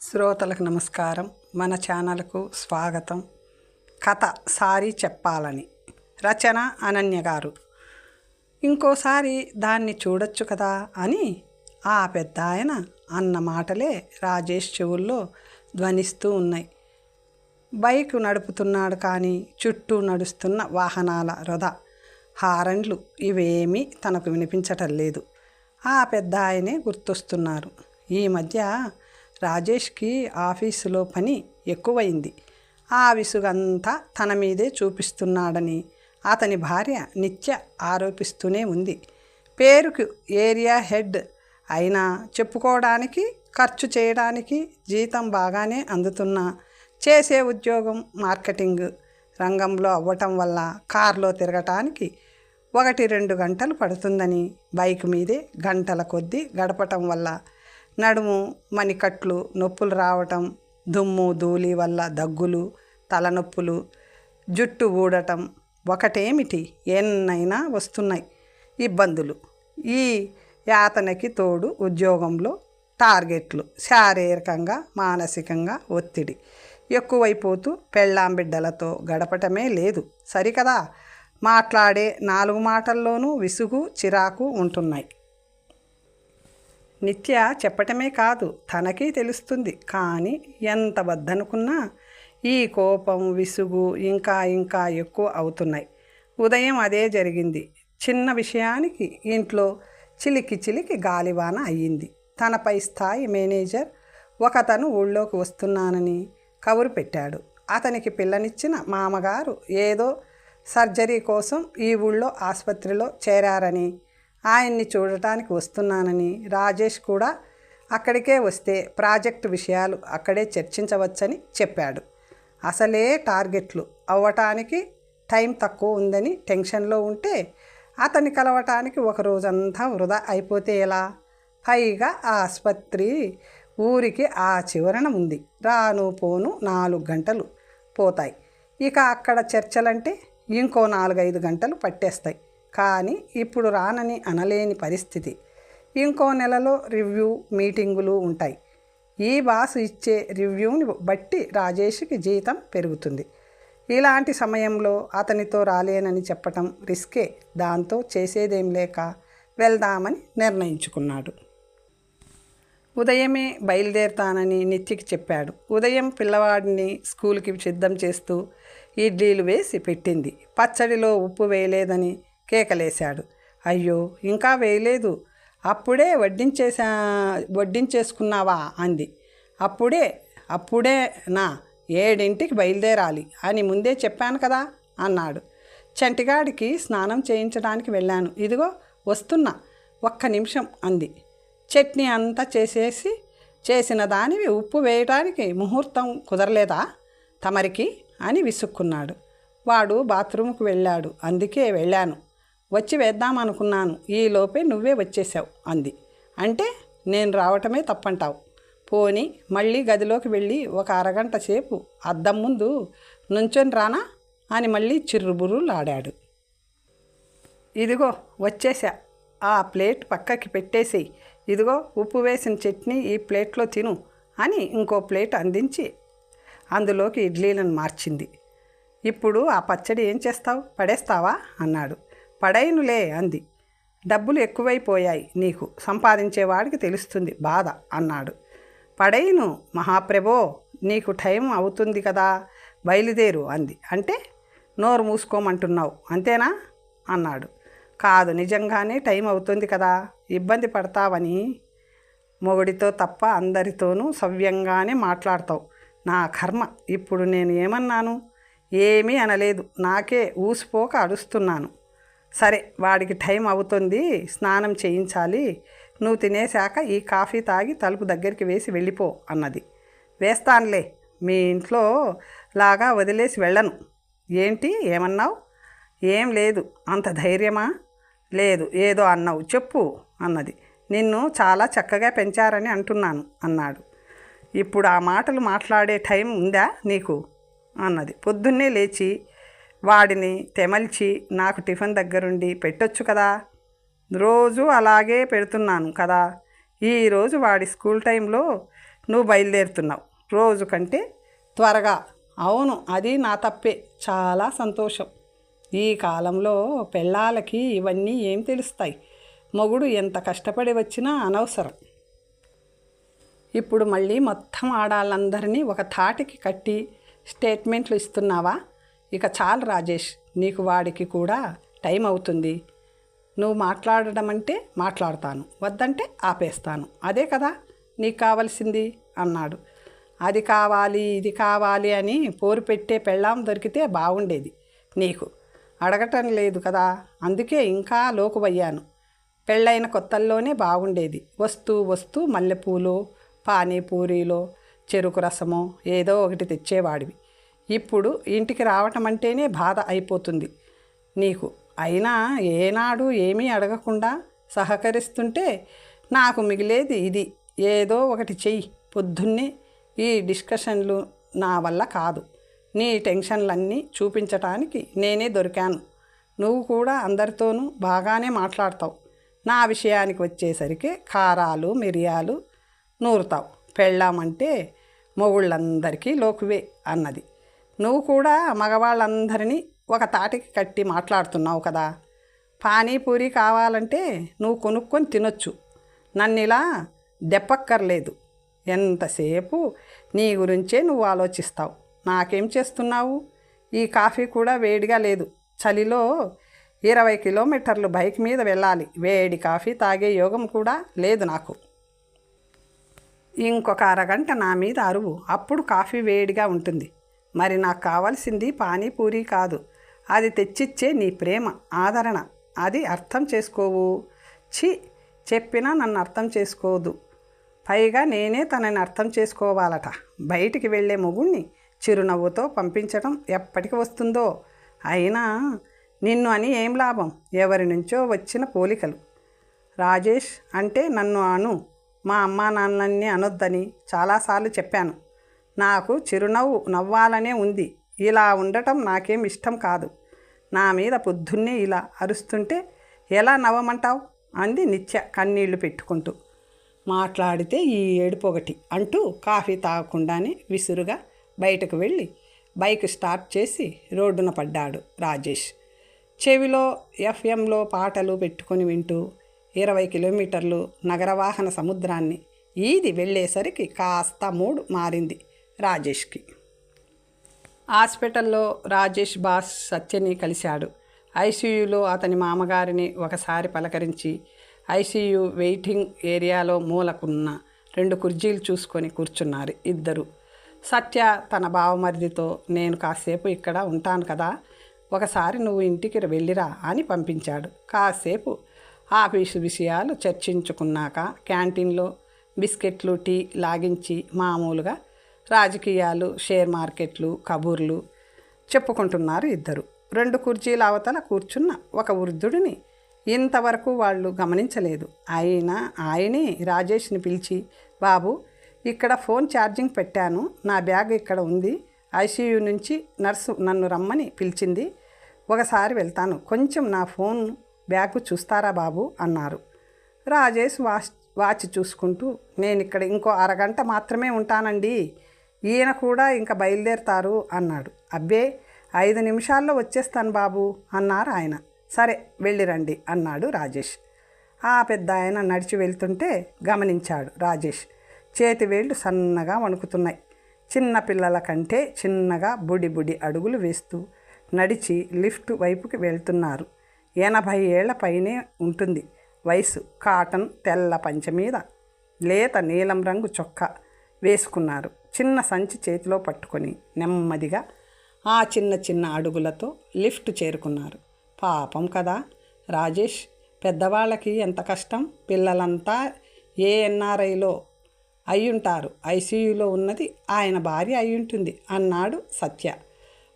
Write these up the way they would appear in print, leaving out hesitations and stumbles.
శ్రోతలకు నమస్కారం. మన ఛానల్కు స్వాగతం. కథ సారీ చెప్పాలని, రచన అనన్య గారు. ఇంకోసారి దాన్ని చూడొచ్చు కదా అని ఆ పెద్ద ఆయన అన్న మాటలే రాజేష్ చెవుల్లో ధ్వనిస్తూ ఉన్నాయి. బైక్ నడుపుతున్నాడు కానీ చుట్టూ నడుస్తున్న వాహనాల రొద, హారన్లు ఇవేమీ తనకు వినిపించటం లేదు. ఆ పెద్ద ఆయనే గుర్తొస్తున్నారు. ఈ మధ్య రాజేష్కి ఆఫీసులో పని ఎక్కువైంది. ఆ విసుగంతా తన మీదే చూపిస్తున్నాడని అతని భార్య నిత్య ఆరోపిస్తూనే ఉంది. పేరుకు ఏరియా హెడ్ అయినా చెప్పుకోవడానికి, ఖర్చు చేయడానికి జీతం బాగానే అందుతున్నా చేసే ఉద్యోగం మార్కెటింగ్ రంగంలో అవ్వటం వల్ల కారులో తిరగటానికి 1-2 గంటలు పడుతుందని, బైక్ మీదే గంటల కొద్దీ గడపటం వల్ల నడుము మణికట్లు నొప్పులు రావటం, దుమ్ము ధూళి వల్ల దగ్గులు, తలనొప్పులు, జుట్టు ఊడటం, ఒకటేమిటి ఎన్నైనా వస్తున్నాయి ఇబ్బందులు. ఈ యాతనకి తోడు ఉద్యోగంలో టార్గెట్లు, శారీరకంగా మానసికంగా ఒత్తిడి ఎక్కువైపోతూ పెళ్ళాం బిడ్డలతో గడపటమే లేదు సరికదా. మాట్లాడే 4 మాటల్లోనూ విసుగు, చిరాకు ఉంటున్నాయి. నిత్య చెప్పటమే కాదు, తనకి తెలుస్తుంది. కానీ ఎంత వద్దనుకున్నా ఈ కోపం, విసుగు ఇంకా ఇంకా ఎక్కువ అవుతున్నాయి. ఉదయం అదే జరిగింది. చిన్న విషయానికి ఇంట్లో చిలికి చిలికి గాలివాన అయ్యింది. తనపై స్థాయి మేనేజర్ ఒకతను ఊళ్ళోకి వస్తున్నానని కబురు పెట్టాడు. అతనికి పిల్లనిచ్చిన మామగారు ఏదో సర్జరీ కోసం ఈ ఊళ్ళో ఆసుపత్రిలో చేరారని, ఆయన్ని చూడటానికి వస్తున్నానని, రాజేష్ కూడా అక్కడికే వస్తే ప్రాజెక్టు విషయాలు అక్కడే చర్చించవచ్చని చెప్పాడు. అసలే టార్గెట్లు అవ్వటానికి టైం తక్కువ ఉందని టెన్షన్లో ఉంటే అతన్ని కలవటానికి ఒక రోజంతా వృధా అయిపోతే ఎలా? పైగా ఆ ఆసుపత్రి ఊరికి ఆ చివరన ఉంది. రాను పోను 4 గంటలు పోతాయి. ఇక అక్కడ చర్చలంటే ఇంకో 4-5 గంటలు పట్టేస్తాయి. కానీ ఇప్పుడు రానని అనలేని పరిస్థితి. ఇంకో నెలలో రివ్యూ మీటింగులు ఉంటాయి. ఈ బాస్ ఇచ్చే రివ్యూని బట్టి రాజేష్కి జీతం పెరుగుతుంది. ఇలాంటి సమయంలో అతనితో రాలేనని చెప్పటం రిస్కే. దాంతో చేసేదేం లేక వెళ్దామని నిర్ణయించుకున్నాడు. ఉదయమే బయలుదేరుతానని నిత్యకి చెప్పాడు. ఉదయం పిల్లవాడిని స్కూల్కి సిద్ధం చేస్తూ ఇడ్లీలు వేసి పెట్టింది. పచ్చడిలో ఉప్పు వేయలేదని కేకలేశాడు. అయ్యో, ఇంకా వేయలేదు, అప్పుడే వడ్డించేసుకున్నావా అంది. అప్పుడే నా 7ంటికి బయలుదేరాలి అని ముందే చెప్పాను కదా అన్నాడు. చంటిగాడికి స్నానం చేయించడానికి వెళ్ళాను, ఇదిగో వస్తున్నా, ఒక్క నిమిషం అంది. చట్నీ అంతా చేసిన దానివి ఉప్పు వేయడానికి ముహూర్తం కుదరలేదా తమరికి అని విసుక్కున్నాడు. వాడు బాత్రూమ్కి వెళ్ళాడు, అందుకే వెళ్ళాను, వచ్చి వేద్దామనుకున్నాను, ఈలోపే నువ్వే వచ్చేసావు అంది. అంటే నేను రావటమే తప్పంటావు? పోని మళ్ళీ గదిలోకి వెళ్ళి ఒక అరగంట సేపు అద్దం ముందు నుంచొని రానా అని మళ్ళీ చిర్రుబుర్రులాడాడు. ఇదిగో వచ్చేసా, ఆ ప్లేట్ పక్కకి పెట్టేసేయి, ఇదిగో ఉప్పు వేసిన చట్నీ ఈ ప్లేట్లో తిను అని ఇంకో ప్లేట్ అందించి అందులోకి ఇడ్లీలను మార్చింది. ఇప్పుడు ఆ పచ్చడి ఏం చేస్తావు, పడేస్తావా అన్నాడు. పడైనులే అంది. డబ్బులు ఎక్కువైపోయాయి, నీకు సంపాదించేవాడికి తెలుస్తుంది బాధ అన్నాడు. పడైను మహాప్రభో, నీకు టైం అవుతుంది కదా, బయలుదేరు అంది. అంటే నోరు మూసుకోమంటున్నావు అంతేనా అన్నాడు. కాదు, నిజంగానే టైం అవుతుంది కదా, ఇబ్బంది పడతావని. మొగుడితో తప్ప అందరితోనూ సవ్యంగానే మాట్లాడతావు. నా కర్మ, ఇప్పుడు నేను ఏమన్నాను? ఏమీ అనలేదు, నాకే ఊసిపోక అడుస్తున్నాను. సరే, వాడికి టైం అవుతుంది, స్నానం చేయించాలి, నువ్వు తినేశాక ఈ కాఫీ తాగి తలుపు దగ్గరికి వేసి వెళ్ళిపో అన్నది. వేస్తానులే, మీ ఇంట్లో లాగా వదిలేసి వెళ్ళను. ఏంటి ఏమన్నావు? ఏం లేదు. అంత ధైర్యమా? లేదు, ఏదో అన్నావు, చెప్పు అన్నది. నిన్ను చాలా చక్కగా పెంచారని అంటున్నాను అన్నాడు. ఇప్పుడు ఆ మాటలు మాట్లాడే టైం ఉందా నీకు అన్నది. పొద్దున్నే లేచి వాడిని తెమల్చి నాకు టిఫిన్ దగ్గరుండి పెట్టొచ్చు కదా, రోజు అలాగే పెడుతున్నాను కదా, ఈరోజు వాడి స్కూల్ టైంలో నువ్వు బయలుదేరుతున్నావు రోజు కంటే త్వరగా. అవును, అది నా తప్పే. చాలా సంతోషం. ఈ కాలంలో పెళ్ళాలకి ఇవన్నీ ఏం తెలుస్తాయి? మొగుడు ఎంత కష్టపడి వచ్చినా అనవసరం. ఇప్పుడు మళ్ళీ మొత్తం ఆడాళ్ళందరినీ ఒక తాటికి కట్టి స్టేట్మెంట్లు ఇస్తున్నావా? ఇక చాలు రాజేష్, నీకు వాడికి కూడా టైం అవుతుంది. నువ్వు మాట్లాడడం అంటే మాట్లాడతాను, వద్దంటే ఆపేస్తాను. అదే కదా నీకు కావాల్సింది అన్నాడు. అది కావాలి ఇది కావాలి అని పోరు పెట్టే పెళ్ళాం దొరికితే బాగుండేది. నీకు అడగటం లేదు కదా, అందుకే ఇంకా లోకువయ్యాను. పెళ్ళైన కొత్తల్లోనే బాగుండేది. వస్తూ వస్తూ మల్లెపూలో పానీపూరీలో చెరుకు రసమో ఏదో ఒకటి తెచ్చేవాడివి. ఇప్పుడు ఇంటికి రావటం అంటేనే బాధ అయిపోతుంది నీకు. అయినా ఏనాడు ఏమీ అడగకుండా సహకరిస్తుంటే నాకు మిగిలేది ఇది. ఏదో ఒకటి చెయ్యి. పొద్దున్నే ఈ డిస్కషన్లు నా వల్ల కాదు. నీ టెన్షన్లన్నీ చూపించటానికి నేనే దొరికాను. నువ్వు కూడా అందరితోనూ బాగానే మాట్లాడతావు. నా విషయానికి వచ్చేసరికి కారాలు మిరియాలు నూరుతావు. పెళ్ళామంటే మొగుళ్ళందరికీ లోకువే అన్నది. నువ్వు కూడా మగవాళ్ళందరినీ ఒక తాటికి కట్టి మాట్లాడుతున్నావు కదా. పానీపూరి కావాలంటే నువ్వు కొనుక్కొని తినొచ్చు, నన్నిలా దెప్పక్కర్లేదు. ఎంతసేపు నీ గురించే నువ్వు ఆలోచిస్తావు. నాకేం చేస్తున్నావు? ఈ కాఫీ కూడా వేడిగా లేదు. చలిలో 20 కిలోమీటర్లు బైక్ మీద వెళ్ళాలి. వేడి కాఫీ తాగే యోగం కూడా లేదు నాకు. ఇంకొక అరగంట నా మీద అరువు, అప్పుడు కాఫీ వేడిగా ఉంటుంది. మరి నాకు కావాల్సింది పానీపూరి కాదు, అది తెచ్చిచ్చే నీ ప్రేమ ఆదరణ. అది అర్థం చేసుకోవు. చెప్పినా నన్ను అర్థం చేసుకోదు. పైగా నేనే తనని అర్థం చేసుకోవాలట. బయటికి వెళ్ళే మొగుణ్ణి చిరునవ్వుతో పంపించడం ఎప్పటికి వస్తుందో. అయినా నిన్ను అని ఏం లాభం? ఎవరి నుంచో వచ్చిన పోలికలు. రాజేష్ అంటే నన్ను అను, మా అమ్మా నాన్నని అనొద్దని చాలాసార్లు చెప్పాను. నాకు చిరునవ్వు నవ్వాలనే ఉంది. ఇలా ఉండటం నాకేం ఇష్టం కాదు. నా మీద పొద్దున్నే ఇలా అరుస్తుంటే ఎలా నవ్వమంటావు? అంది నిత్య కన్నీళ్లు పెట్టుకుంటూ. మాట్లాడితే ఈ ఏడుపొకటి అంటూ కాఫీ తాగకుండానే విసురుగా బయటకు వెళ్ళి బైక్ స్టార్ట్ చేసి రోడ్డున పడ్డాడు రాజేష్. చెవిలో ఎఫ్ఎంలో పాటలు పెట్టుకొని వింటూ 20 కిలోమీటర్లు నగరవాహన సముద్రాన్ని ఈది వెళ్ళేసరికి కాస్త మూడు మారింది రాజేష్కి. హాస్పిటల్లో రాజేష్ బాస్ సత్యని కలిశాడు. ఐసీయూలో అతని మామగారిని ఒకసారి పలకరించి ఐసీయూ వెయిటింగ్ ఏరియాలో మూలకున్న 2 కుర్చీలు చూసుకొని కూర్చున్నారు ఇద్దరు. సత్య తన బావమరిదితో నేను కాసేపు ఇక్కడ ఉంటాను కదా, ఒకసారి నువ్వు ఇంటికి వెళ్ళిరా అని పంపించాడు. కాసేపు ఆఫీసు విషయాలు చర్చించుకున్నాక క్యాంటీన్లో బిస్కెట్లు టీ లాగించి మామూలుగా రాజకీయాలు షేర్ మార్కెట్లు కబుర్లు చెప్పుకుంటున్నారు ఇద్దరు. 2 కుర్చీల అవతల కూర్చున్న ఒక వృద్ధుడిని ఇంతవరకు వాళ్ళు గమనించలేదు. అయినా ఆయనే రాజేష్ని పిలిచి, బాబు ఇక్కడ ఫోన్ ఛార్జింగ్ పెట్టాను, నా బ్యాగ్ ఇక్కడ ఉంది, ఐసీయూ నుంచి నర్సు నన్ను రమ్మని పిలిచింది, ఒకసారి వెళ్తాను, కొంచెం నా ఫోన్ బ్యాగ్ చూస్తారా బాబు అన్నారు. రాజేష్ వాచ్ చూసుకుంటూ నేను ఇక్కడ ఇంకో అరగంట మాత్రమే ఉంటానండి, ఈయన కూడా ఇంకా బయలుదేరుతారు అన్నాడు. అబ్బే 5 నిమిషాల్లో వచ్చేస్తాను బాబు అన్నారు ఆయన. సరే వెళ్ళిరండి అన్నాడు రాజేష్. ఆ పెద్ద ఆయన నడిచి వెళ్తుంటే గమనించాడు రాజేష్. చేతివేళ్ళు సన్నగా వణుకుతున్నాయి. చిన్న పిల్లల కంటే చిన్నగా బుడి అడుగులు వేస్తూ నడిచి లిఫ్ట్ వైపుకి వెళ్తున్నారు. 80 ఏళ్ల పైనే ఉంటుంది వయసు. కాటన్ తెల్ల పంచె మీద లేత నీలం రంగు చొక్కా వేసుకున్నారు. చిన్న సంచి చేతిలో పట్టుకొని నెమ్మదిగా ఆ చిన్న అడుగులతో లిఫ్ట్ చేరుకున్నారు. పాపం కదా రాజేష్, పెద్దవాళ్ళకి ఎంత కష్టం. పిల్లలంతా ఏఎన్ఆర్ఐలో అయ్యుంటారు, ఐసీయూలో ఉన్నది ఆయన భార్య అయ్యుంటుంది అన్నాడు సత్య.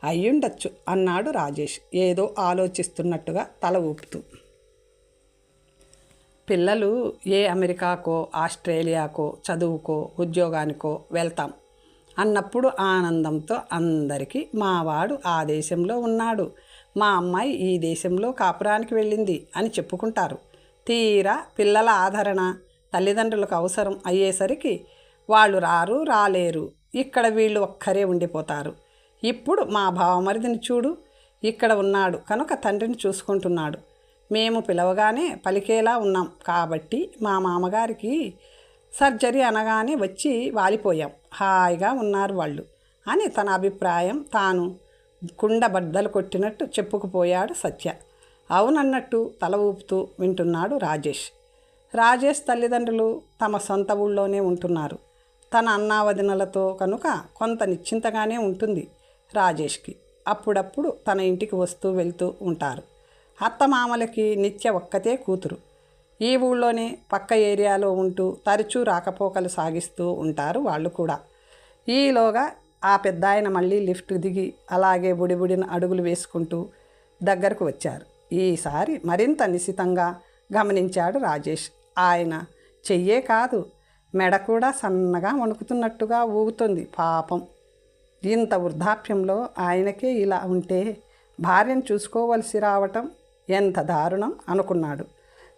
అయ్యుండొచ్చు అన్నాడు రాజేష్ ఏదో ఆలోచిస్తున్నట్టుగా తల ఊపుతూ. పిల్లలు ఏ అమెరికాకో ఆస్ట్రేలియాకో చదువుకో ఉద్యోగానికో వెళ్తాం అన్నప్పుడు ఆనందంతో అందరికీ మావాడు ఆ దేశంలో ఉన్నాడు, మా అమ్మాయి ఈ దేశంలో కాపురానికి వెళ్ళింది అని చెప్పుకుంటారు. తీరా పిల్లల ఆదరణ తల్లిదండ్రులకు అవసరం అయ్యేసరికి వాళ్ళు రాలేరు. ఇక్కడ వీళ్ళు ఒక్కరే ఉండిపోతారు. ఇప్పుడు మా బావమరిదిని చూడు, ఇక్కడ ఉన్నాడు కనుక తండ్రిని చూసుకుంటున్నాడు. మేము పిలవగానే పలికేలా ఉన్నాం కాబట్టి మా మామగారికి సర్జరీ అనగానే వచ్చి వాలిపోయాం. హాయిగా ఉన్నారు వాళ్ళు అని తన అభిప్రాయం తాను కుండ బద్దలు కొట్టినట్టు చెప్పుకుపోయాడు సత్య. అవునన్నట్టు తల ఊపుతూ వింటున్నాడు రాజేష్. రాజేష్ తల్లిదండ్రులు తమ సొంత ఊళ్ళోనే ఉంటున్నారు. తన అన్నావదినలతో కనుక కొంత నిశ్చింతగానే ఉంటుంది రాజేష్కి. అప్పుడప్పుడు తన ఇంటికి వస్తూ వెళ్తూ ఉంటారు. అత్తమామలకి నిత్య ఒక్కతే కూతురు. ఈ ఊళ్ళోనే పక్క ఏరియాలో ఉంటూ తరచూ రాకపోకలు సాగిస్తూ ఉంటారు వాళ్ళు కూడా. ఈలోగా ఆ పెద్దాయన మళ్ళీ లిఫ్ట్ దిగి అలాగే బుడిబుడిన అడుగులు వేసుకుంటూ దగ్గరకు వచ్చారు. ఈసారి మరింత నిశితంగా గమనించాడు రాజేష్. ఆయన చెయ్యే కాదు, మెడ కూడా సన్నగా వణుకుతున్నట్టుగా ఊగుతుంది పాపం. ఇంత వృద్ధాప్యంలో ఆయనకే ఇలా ఉంటే భార్యను చూసుకోవలసి రావటం ఎంత దారుణం అనుకున్నాడు.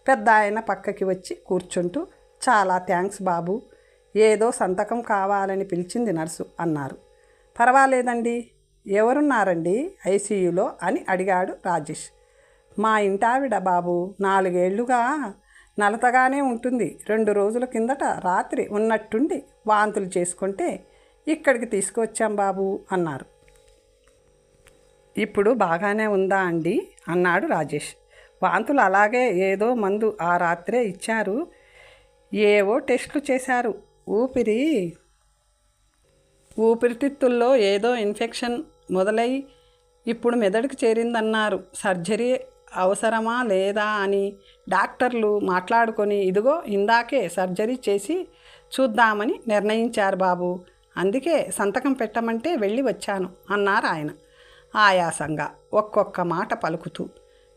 పెద్ద ఆయన పక్కకి వచ్చి కూర్చుంటూ, చాలా థ్యాంక్స్ బాబు, ఏదో సంతకం కావాలని పిలిచింది నర్సు అన్నారు. పర్వాలేదండి, ఎవరున్నారండి ఐసీయూలో అని అడిగాడు రాజేష్. మా ఇంటావిడ బాబు 4 ఏళ్లుగా నలతగానే ఉంటుంది. 2 రోజుల కిందట రాత్రి ఉన్నట్టుండి వాంతులు చేసుకుంటే ఇక్కడికి తీసుకువచ్చాం బాబు అన్నారు. ఇప్పుడు బాగానే ఉందా అండి అన్నాడు రాజేష్. వాంతులు అలాగే, ఏదో మందు ఆ రాత్రే ఇచ్చారు, ఏవో టెస్టులు చేశారు, ఊపిరితిత్తుల్లో ఏదో ఇన్ఫెక్షన్ మొదలై ఇప్పుడు మెదడుకు చేరిందన్నారు. సర్జరీ అవసరమా లేదా అని డాక్టర్లు మాట్లాడుకొని ఇదిగో ఇందాకే సర్జరీ చేసి చూద్దామని నిర్ణయించారు బాబు. అందుకే సంతకం పెట్టమంటే వెళ్ళి వచ్చాను అన్నారు ఆయన ఆయాసంగా ఒక్కొక్క మాట పలుకుతూ.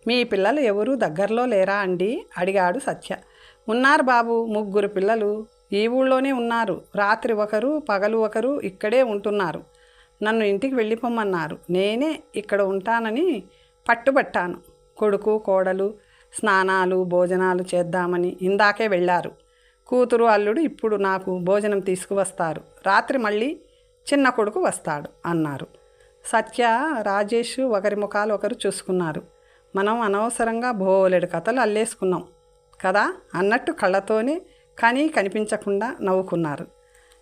మీ పిల్లలు ఎవరూ దగ్గరలో లేరా అండి అడిగాడు సత్య. ఉన్నారు బాబు, 3 పిల్లలు ఈ ఊళ్ళోనే ఉన్నారు. రాత్రి ఒకరు పగలు ఒకరు ఇక్కడే ఉంటున్నారు. నన్ను ఇంటికి వెళ్ళిపోమన్నారు. నేనే ఇక్కడ ఉంటానని పట్టుబట్టాను. కొడుకు కోడలు స్నానాలు భోజనాలు చేద్దామని ఇందాకే వెళ్ళారు. కూతురు అల్లుడు ఇప్పుడు నాకు భోజనం తీసుకువస్తారు. రాత్రి మళ్ళీ చిన్న కొడుకు వస్తాడు అన్నారు. సత్య రాజేష్ ఒకరి ముఖాలు ఒకరు చూసుకున్నారు. మనం అనవసరంగా బోలెడు కథలు అల్లేసుకున్నాం కదా అన్నట్టు కళ్ళతోనే కానీ కనిపించకుండా నవ్వుకున్నారు.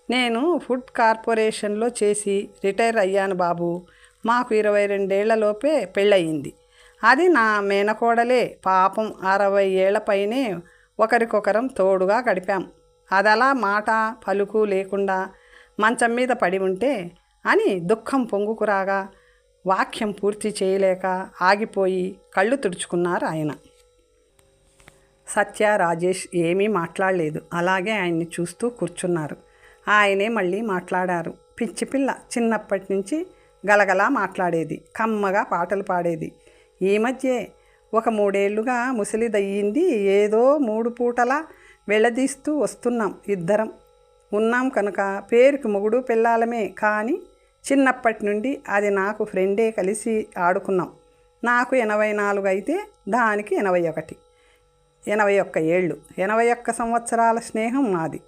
నేను ఫుడ్ కార్పొరేషన్లో చేసి రిటైర్ అయ్యాను బాబు. మాకు 22 ఏళ్లలోపే పెళ్ళయింది. అది నా మేనకోడలే. పాపం 60 ఏళ్ల పైనే ఒకరికొకరం తోడుగా గడిపాం. అదలా మాట పలుకు లేకుండా మంచం మీద పడి ఉంటే అని దుఃఖం పొంగుకురాగా వాక్యం పూర్తి చేయలేక ఆగిపోయి కళ్ళు తుడుచుకున్నారు ఆయన. సత్య రాజేష్ ఏమీ మాట్లాడలేదు. అలాగే ఆయన్ని చూస్తూ కూర్చున్నారు. ఆయనే మళ్ళీ మాట్లాడారు. పిచ్చి పిల్ల చిన్నప్పటి నుంచి గలగలా మాట్లాడేది, కమ్మగా పాటలు పాడేది. ఈ మధ్యే ఒక 3 ఏళ్లుగా ముసలిదయ్యింది. ఏదో 3 పూటలా వెళ్ళదీస్తూ వస్తున్నాం. ఇద్దరం ఉన్నాం కనుక పేరుకి మొగుడు పెళ్ళాలమే. కానీ చిన్నప్పటి నుండి అది నాకు ఫ్రెండే, కలిసి ఆడుకున్నాం. నాకు 84 అయితే దానికి 81 ఏళ్ళు. 81 సంవత్సరాల స్నేహం మాది.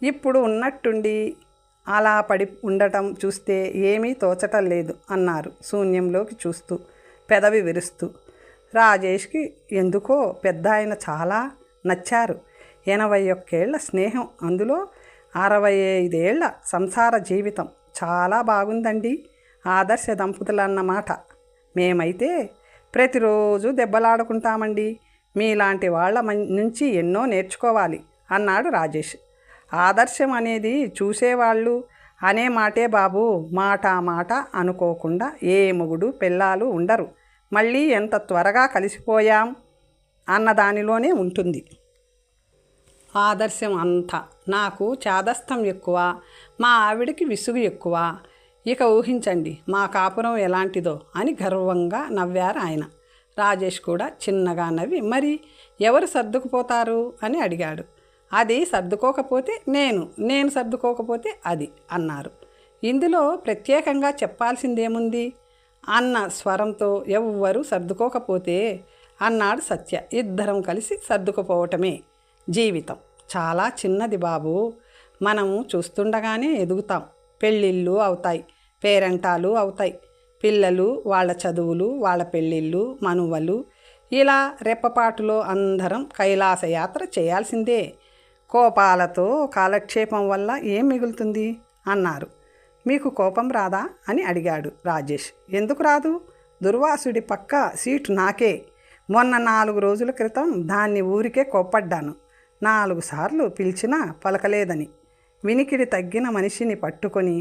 ఇప్పుడు ఉన్నట్టుండి అలా పడి ఉండటం చూస్తే ఏమీ తోచటం లేదు అన్నారు శూన్యంలోకి చూస్తూ, పెదవి విరుస్తూ. రాజేష్కి ఎందుకో పెద్ద ఆయన చాలా నచ్చారు. 81 ఏళ్ల స్నేహం, అందులో 65 ఏళ్ల సంసార జీవితం చాలా బాగుందండి. ఆదర్శ దంపతులన్నమాట. మేమైతే ప్రతిరోజు దెబ్బలాడుకుంటామండి. మీలాంటి వాళ్ళ నుంచి ఎన్నో నేర్చుకోవాలి అన్నాడు రాజేష్. ఆదర్శం అనేది చూసేవాళ్ళు అనే మాటే బాబు. మాట అనుకోకుండా ఏ మొగుడు పెళ్ళాలు ఉండరు. మళ్ళీ ఎంత త్వరగా కలిసిపోయాం అన్నదానిలోనే ఉంటుంది ఆదర్శం అంతా. నాకు చాదస్తం ఎక్కువ, మా ఆవిడికి విసుగు ఎక్కువ. ఇక ఊహించండి మా కాపురం ఎలాంటిదో అని గర్వంగా నవ్వారు ఆయన. రాజేష్ కూడా చిన్నగా నవ్వి, మరి ఎవరు సర్దుకుపోతారు అని అడిగాడు. అది సర్దుకోకపోతే నేను సర్దుకోకపోతే అది అన్నారు. ఇందులో ప్రత్యేకంగా చెప్పాల్సిందేముంది అన్న స్వరంతో, ఎవ్వరూ సర్దుకోకపోతే అన్నాడు సత్య. ఇద్దరం కలిసి సర్దుకుపోవటమే జీవితం. చాలా చిన్నది బాబు. మనము చూస్తుండగానే ఎదుగుతాం. పెళ్ళిళ్ళు అవుతాయి, పేరంటాలు అవుతాయి, పిల్లలు, వాళ్ళ చదువులు, వాళ్ళ పెళ్ళిళ్ళు, మనువలు, ఇలా రెప్పపాటులో అందరం కైలాసయాత్ర చేయాల్సిందే. కోపాలతో కాలక్షేపం వల్ల ఏం మిగులుతుంది అన్నారు. మీకు కోపం రాదా అని అడిగాడు రాజేష్. ఎందుకు రాదు? దుర్వాసుడి పక్క సీటు నాకే. మొన్న 4 రోజుల క్రితం దాన్ని ఊరికే కోప్పడ్డాను. 4 సార్లు పిలిచినా పలకలేదని. వినికిడి తగ్గిన మనిషిని పట్టుకొని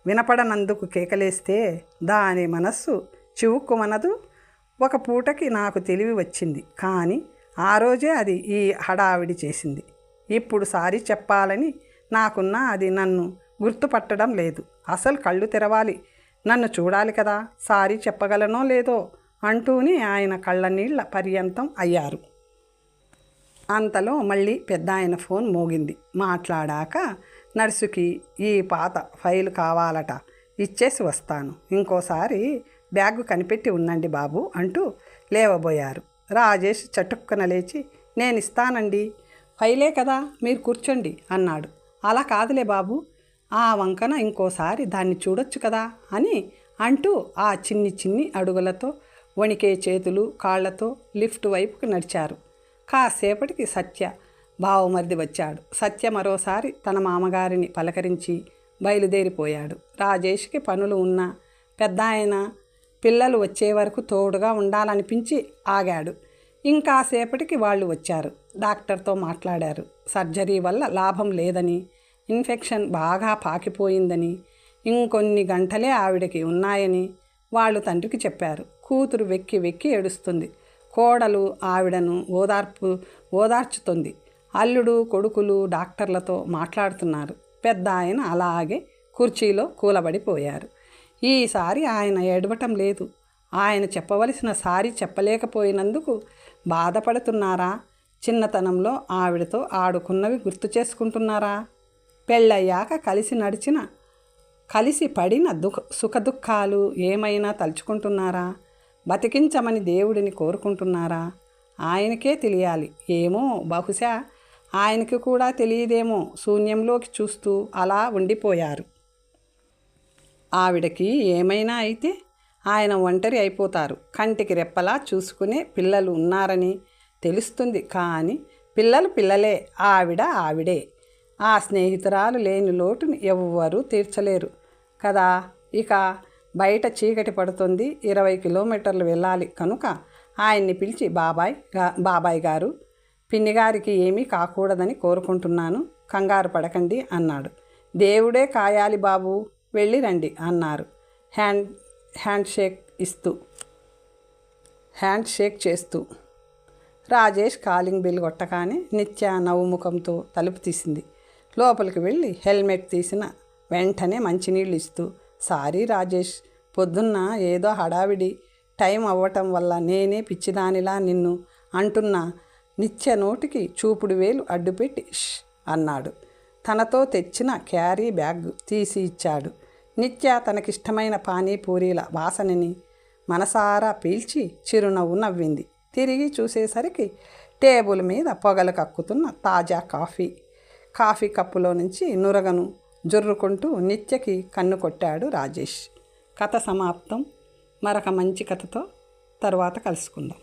వినపడనందుకు కేకలేస్తే దాని మనస్సు చివుక్కుమనదు. ఒక పూటకి నాకు తెలివి వచ్చింది, కానీ ఆ రోజే అది ఈ హడావిడి చేసింది. ఇప్పుడు సారీ చెప్పాలని నాకున్నా అది నన్ను గుర్తుపట్టడం లేదు. అసలు కళ్ళు తెరవాలి, నన్ను చూడాలి కదా, సారీ చెప్పగలనో లేదో అంటూనే ఆయన కళ్ళనీళ్ల పర్యంతం అయ్యారు. అంతలో మళ్ళీ పెద్ద ఆయన ఫోన్ మోగింది. మాట్లాడాక నర్సుకి ఈ పాత ఫైలు కావాలట, ఇచ్చేసి వస్తాను, ఇంకోసారి బ్యాగు కనిపెట్టి ఉండండి బాబు అంటూ లేవబోయారు. రాజేష్ చటుక్కున లేచి, నేను ఇస్తానండి, ఫైలే కదా, మీరు కూర్చోండి అన్నాడు. అలా కాదులే బాబు, ఆ వంకన ఇంకోసారి దాన్ని చూడొచ్చు కదా అని అంటూ ఆ చిన్ని చిన్ని అడుగులతో వణికే చేతులు కాళ్లతో లిఫ్ట్ వైపుకు నడిచారు. కాసేపటికి సత్య బావమరిది వచ్చాడు. సత్య మరోసారి తన మామగారిని పలకరించి బయలుదేరిపోయాడు. రాజేష్కి పనులు ఉన్నా పెద్దాయన పిల్లలు వచ్చే వరకు తోడుగా ఉండాలనిపించి ఆగాడు. ఇంకాసేపటికి వాళ్ళు వచ్చారు. డాక్టర్తో మాట్లాడారు. సర్జరీ వల్ల లాభం లేదని, ఇన్ఫెక్షన్ బాగా పాకిపోయిందని, ఇంకొన్ని గంటలే ఆవిడకి ఉన్నాయని వాళ్ళు తండ్రికి చెప్పారు. కూతురు వెక్కి వెక్కి ఏడుస్తుంది. కోడలు ఆవిడను ఓదార్చుతుంది. అల్లుడు కొడుకులు డాక్టర్లతో మాట్లాడుతున్నారు. పెద్ద ఆయన అలాగే కుర్చీలో కూలబడిపోయారు. ఈసారి ఆయన ఏడవటం లేదు. ఆయన చెప్పవలసిన సారీ చెప్పలేకపోయినందుకు బాధపడుతున్నారా? చిన్నతనంలో ఆవిడతో ఆడుకున్నవి గుర్తు చేసుకుంటున్నారా? పెళ్ళయ్యాక కలిసి పడిన సుఖదుఖాలు ఏమైనా తలుచుకుంటున్నారా? బతికించమని దేవుడిని కోరుకుంటున్నారా? ఆయనకే తెలియాలి. ఏమో, బహుశా ఆయనకి కూడా తెలియదేమో. శూన్యంలోకి చూస్తూ అలా ఉండిపోయారు. ఆవిడకి ఏమైనా అయితే ఆయన ఒంటరి అయిపోతారు. కంటికి రెప్పలా చూసుకునే పిల్లలు ఉన్నారని తెలుస్తుంది. కానీ పిల్లలు పిల్లలే, ఆవిడ ఆవిడే. ఆ స్నేహితురాలు లేని లోటుని ఎవ్వరూ తీర్చలేరు కదా. ఇక బయట చీకటి పడుతుంది, 20 కిలోమీటర్లు వెళ్ళాలి కనుక ఆయన్ని పిలిచి బాబాయ్ గారు, పిన్నిగారికి ఏమీ కాకూడదని కోరుకుంటున్నాను, కంగారు పడకండి అన్నాడు. దేవుడే కాయాలి బాబు, వెళ్ళి రండి అన్నారు హ్యాండ్ షేక్ చేస్తూ. రాజేష్ కాలింగ్ బిల్ కొట్టగానే నిత్య నవ్వుముఖంతో తలుపు తీసింది. లోపలికి వెళ్ళి హెల్మెట్ తీసిన వెంటనే మంచినీళ్ళు ఇస్తూ, సారీ రాజేష్, పొద్దున్న ఏదో హడావిడి, టైం అవ్వటం వల్ల నేనే పిచ్చిదానిలా నిన్ను అంటున్నా. నిత్య నోటికి చూపుడు వేలు అడ్డుపెట్టి ష్ అన్నాడు. తనతో తెచ్చిన క్యారీ బ్యాగ్ తీసి ఇచ్చాడు. నిత్య తనకిష్టమైన పానీపూరీల వాసనని మనసారా పీల్చి చిరునవ్వు నవ్వింది. తిరిగి చూసేసరికి టేబుల్ మీద పొగలు కక్కుతున్న తాజా కాఫీ కప్పులో నుంచి నురగను జుర్రుకుంటూ నిత్యకి కన్ను కొట్టాడు రాజేష్. కథ సమాప్తం. మరొక మంచి కథతో తరువాత కలుసుకుందాం.